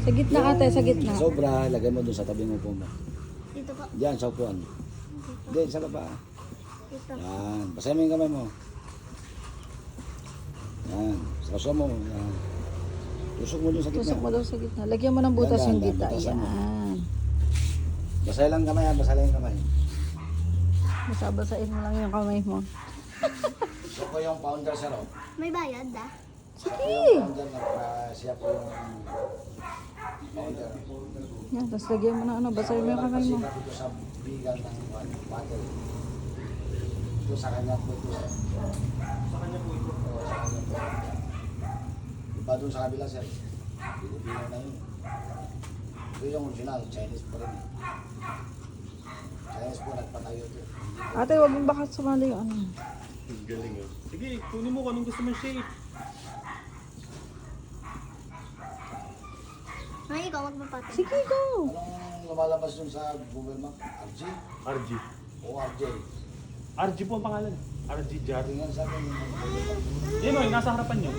Sa gitna ate, sa gitna. Sobra, lagay mo doon sa tabi mo po mo. Dito po. Diyan, sa upuan. Hindi, sa baba. Dito. Yan, basahin mo yung kamay mo. Yan, sa kaso mo. Yan. Tusok mo doon sa gitna. Tusok mo daw sa gitna. Lagyan mo ng butas Yan, yung yan, gitna. butasan mo. Yan. Basahin lang kamay, basahin lang yung kamay. Basa-basain mo lang yung kamay mo. So ko yung founder sir, oh. May bayad ah. Siya po yung founder na, siya po yung founder. Yan, tapos lagyan mo na ano, basahin mo yung kamay mo. Kasi dito sa bigal ng water. Ito sa kanya po ito. Sa kanya po ito. Oo, sa kanya po. Iba doon sa kabila sir. Pilipino na yun. Ito yung original, Chinese pa rin. Chinese po, nagpatayo ito. Ate, wag mong baka sumali yung ano. Galing oh. Sige, kunin mo kung anong gusto mong shape. Ay, ikaw magpapatay. Sige, go! Anong lumalabas dun sa Google Map? RG? RG. O RJ? RG po ang pangalan. RG Jar. Tingnan sa akin yung Google Map. Yan o, nasa harapan nyo.